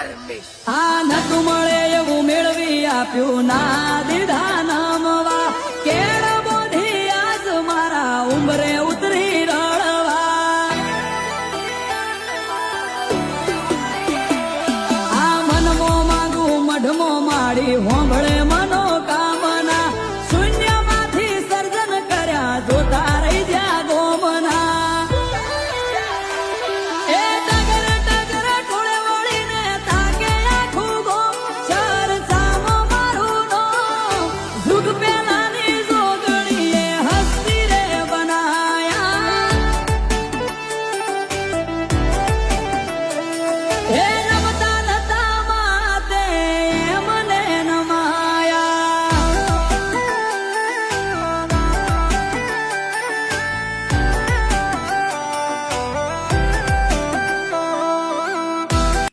આ નતું મળે એવું મેળવી આપ્યું ના દીધા નમવા કેળ બોધી આજ મારા ઉંબરે ઉતરી રળવા આ મનમો માંગુ મઢમો માડી હોંભળે